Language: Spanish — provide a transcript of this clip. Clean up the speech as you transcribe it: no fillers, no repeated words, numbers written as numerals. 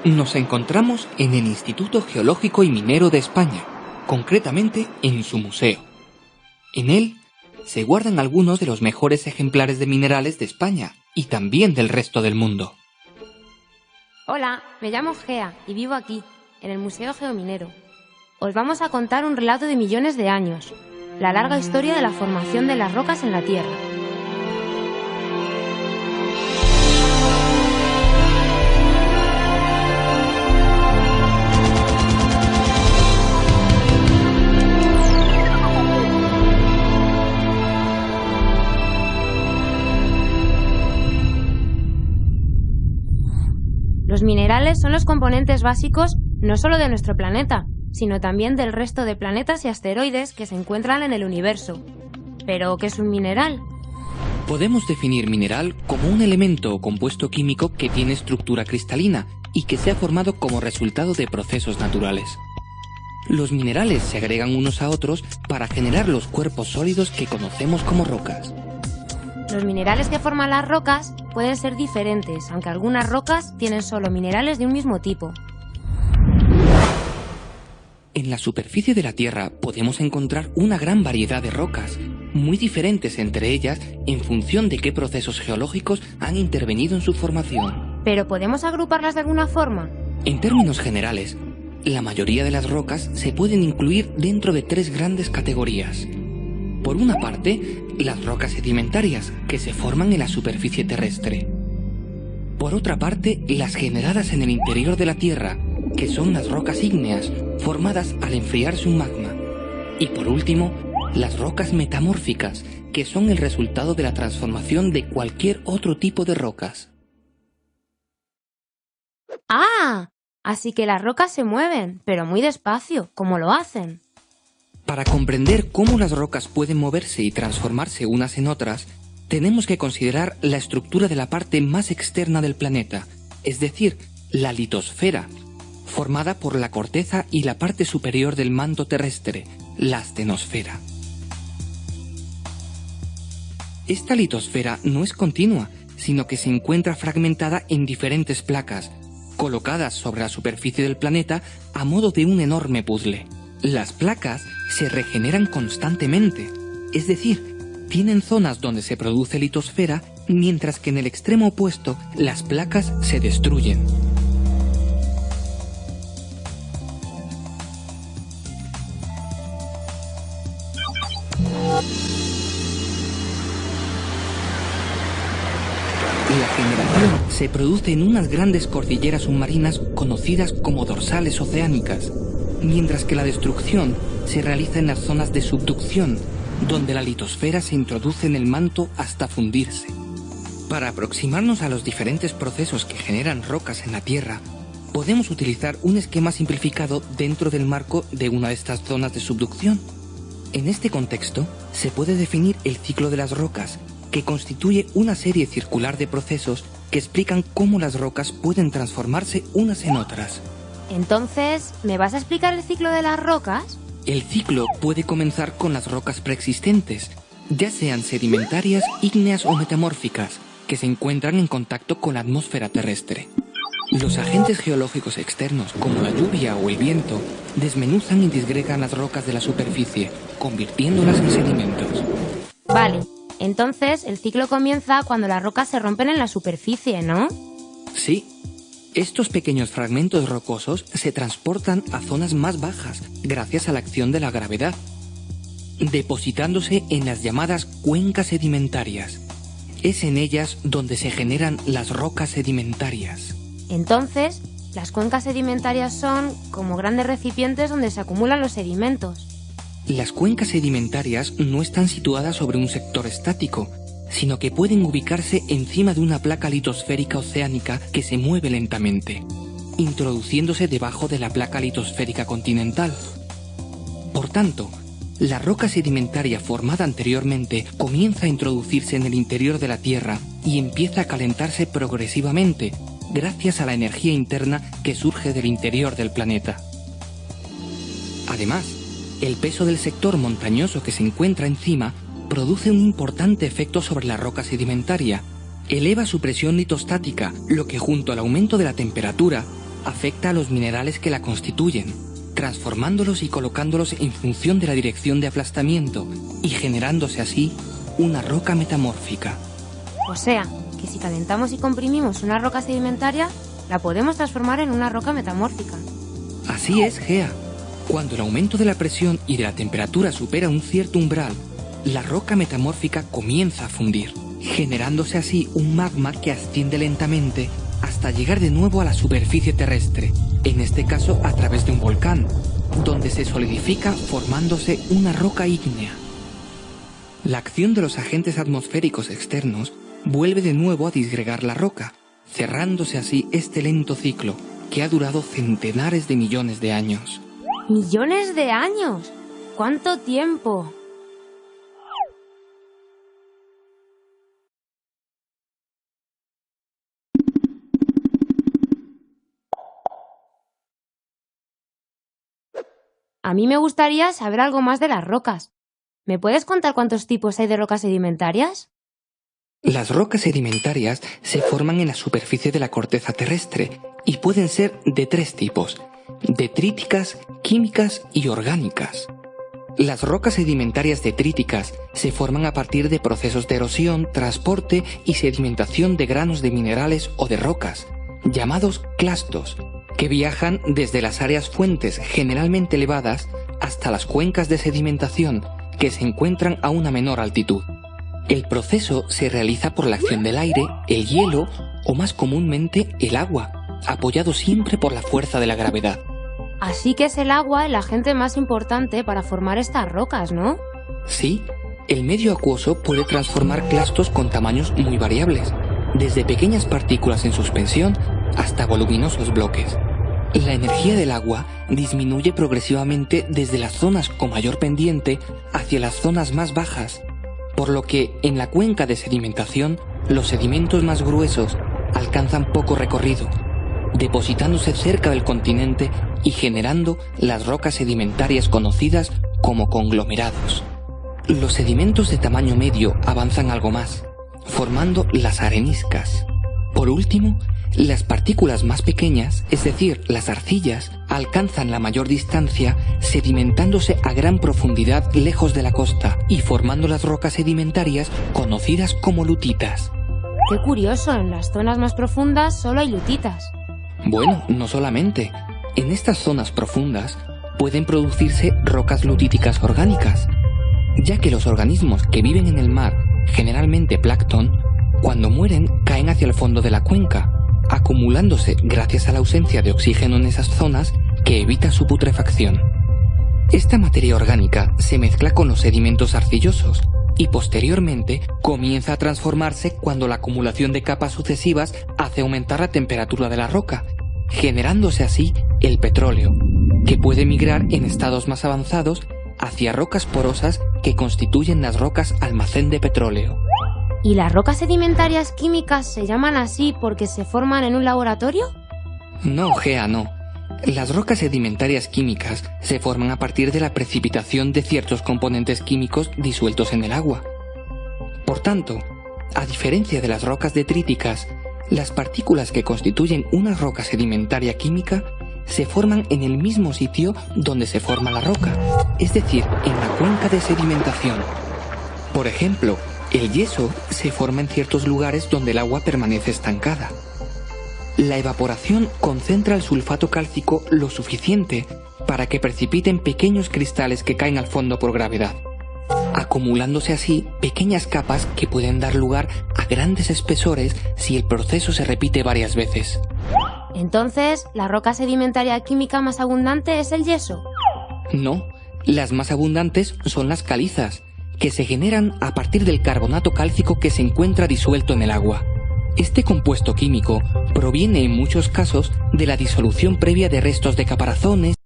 Nos encontramos en el Instituto Geológico y Minero de España, concretamente en su museo. En él se guardan algunos de los mejores ejemplares de minerales de España y también del resto del mundo. Hola, me llamo Gea y vivo aquí, en el Museo Geominero. Os vamos a contar un relato de millones de años, la larga historia de la formación de las rocas en la Tierra. Los minerales son los componentes básicos no solo de nuestro planeta, sino también del resto de planetas y asteroides que se encuentran en el universo. ¿Pero qué es un mineral? Podemos definir mineral como un elemento o compuesto químico que tiene estructura cristalina y que se ha formado como resultado de procesos naturales. Los minerales se agregan unos a otros para generar los cuerpos sólidos que conocemos como rocas. Los minerales que forman las rocas pueden ser diferentes, aunque algunas rocas tienen solo minerales de un mismo tipo. En la superficie de la Tierra podemos encontrar una gran variedad de rocas, muy diferentes entre ellas en función de qué procesos geológicos han intervenido en su formación. ¿Pero podemos agruparlas de alguna forma? En términos generales, la mayoría de las rocas se pueden incluir dentro de tres grandes categorías. Por una parte, las rocas sedimentarias, que se forman en la superficie terrestre. Por otra parte, las generadas en el interior de la Tierra, que son las rocas ígneas, formadas al enfriarse un magma. Y por último, las rocas metamórficas, que son el resultado de la transformación de cualquier otro tipo de rocas. ¡Ah! Así que las rocas se mueven, pero muy despacio. ¿Cómo lo hacen? Para comprender cómo las rocas pueden moverse y transformarse unas en otras, tenemos que considerar la estructura de la parte más externa del planeta, es decir, la litosfera, formada por la corteza y la parte superior del manto terrestre, la astenosfera. Esta litosfera no es continua, sino que se encuentra fragmentada en diferentes placas, colocadas sobre la superficie del planeta a modo de un enorme puzzle. Las placas se regeneran constantemente, es decir, tienen zonas donde se produce litosfera, mientras que en el extremo opuesto las placas se destruyen. La generación se produce en unas grandes cordilleras submarinas conocidas como dorsales oceánicas, mientras que la destrucción se realiza en las zonas de subducción, donde la litosfera se introduce en el manto hasta fundirse. Para aproximarnos a los diferentes procesos que generan rocas en la Tierra, podemos utilizar un esquema simplificado dentro del marco de una de estas zonas de subducción. En este contexto, se puede definir el ciclo de las rocas, que constituye una serie circular de procesos que explican cómo las rocas pueden transformarse unas en otras. Entonces, ¿me vas a explicar el ciclo de las rocas? El ciclo puede comenzar con las rocas preexistentes, ya sean sedimentarias, ígneas o metamórficas, que se encuentran en contacto con la atmósfera terrestre. Los agentes geológicos externos, como la lluvia o el viento, desmenuzan y disgregan las rocas de la superficie, convirtiéndolas en sedimentos. Vale, entonces el ciclo comienza cuando las rocas se rompen en la superficie, ¿no? Sí. Estos pequeños fragmentos rocosos se transportan a zonas más bajas gracias a la acción de la gravedad, depositándose en las llamadas cuencas sedimentarias. Es en ellas donde se generan las rocas sedimentarias. Entonces, las cuencas sedimentarias son como grandes recipientes donde se acumulan los sedimentos. Las cuencas sedimentarias no están situadas sobre un sector estático, sino que pueden ubicarse encima de una placa litosférica oceánica que se mueve lentamente, introduciéndose debajo de la placa litosférica continental. Por tanto, la roca sedimentaria formada anteriormente comienza a introducirse en el interior de la Tierra y empieza a calentarse progresivamente, gracias a la energía interna que surge del interior del planeta. Además, el peso del sector montañoso que se encuentra encima produce un importante efecto sobre la roca sedimentaria, eleva su presión litostática, lo que junto al aumento de la temperatura afecta a los minerales que la constituyen, transformándolos y colocándolos en función de la dirección de aplastamiento y generándose así una roca metamórfica. O sea, que si calentamos y comprimimos una roca sedimentaria, la podemos transformar en una roca metamórfica. Así es, Gea. Cuando el aumento de la presión y de la temperatura supera un cierto umbral, la roca metamórfica comienza a fundir, generándose así un magma que asciende lentamente hasta llegar de nuevo a la superficie terrestre, en este caso a través de un volcán, donde se solidifica formándose una roca ígnea. La acción de los agentes atmosféricos externos vuelve de nuevo a disgregar la roca, cerrándose así este lento ciclo que ha durado centenares de millones de años. ¡Millones de años! ¿Cuánto tiempo? A mí me gustaría saber algo más de las rocas. ¿Me puedes contar cuántos tipos hay de rocas sedimentarias? Las rocas sedimentarias se forman en la superficie de la corteza terrestre y pueden ser de tres tipos: detríticas, químicas y orgánicas. Las rocas sedimentarias detríticas se forman a partir de procesos de erosión, transporte y sedimentación de granos de minerales o de rocas, llamados clastos, que viajan desde las áreas fuentes generalmente elevadas hasta las cuencas de sedimentación que se encuentran a una menor altitud. El proceso se realiza por la acción del aire, el hielo o más comúnmente el agua, apoyado siempre por la fuerza de la gravedad. Así que es el agua el agente más importante para formar estas rocas, ¿no? Sí, el medio acuoso puede transformar clastos con tamaños muy variables, desde pequeñas partículas en suspensión hasta voluminosos bloques. La energía del agua disminuye progresivamente desde las zonas con mayor pendiente hacia las zonas más bajas, por lo que en la cuenca de sedimentación los sedimentos más gruesos alcanzan poco recorrido, depositándose cerca del continente y generando las rocas sedimentarias conocidas como conglomerados. Los sedimentos de tamaño medio avanzan algo más, formando las areniscas. Por último, las partículas más pequeñas, es decir, las arcillas, alcanzan la mayor distancia sedimentándose a gran profundidad lejos de la costa y formando las rocas sedimentarias conocidas como lutitas. ¡Qué curioso! En las zonas más profundas solo hay lutitas. Bueno, no solamente. En estas zonas profundas pueden producirse rocas lutíticas orgánicas, ya que los organismos que viven en el mar, generalmente plancton, cuando mueren caen hacia el fondo de la cuenca, acumulándose gracias a la ausencia de oxígeno en esas zonas que evita su putrefacción. Esta materia orgánica se mezcla con los sedimentos arcillosos y posteriormente comienza a transformarse cuando la acumulación de capas sucesivas hace aumentar la temperatura de la roca, generándose así el petróleo, que puede migrar en estados más avanzados hacia rocas porosas que constituyen las rocas almacén de petróleo. ¿Y las rocas sedimentarias químicas se llaman así porque se forman en un laboratorio? No, Gea, no. Las rocas sedimentarias químicas se forman a partir de la precipitación de ciertos componentes químicos disueltos en el agua. Por tanto, a diferencia de las rocas detríticas, las partículas que constituyen una roca sedimentaria química se forman en el mismo sitio donde se forma la roca, es decir, en la cuenca de sedimentación. Por ejemplo, el yeso se forma en ciertos lugares donde el agua permanece estancada. La evaporación concentra el sulfato cálcico lo suficiente para que precipiten pequeños cristales que caen al fondo por gravedad, acumulándose así pequeñas capas que pueden dar lugar a grandes espesores si el proceso se repite varias veces. Entonces, ¿la roca sedimentaria química más abundante es el yeso? No, las más abundantes son las calizas, que se generan a partir del carbonato cálcico que se encuentra disuelto en el agua. Este compuesto químico proviene en muchos casos de la disolución previa de restos de caparazones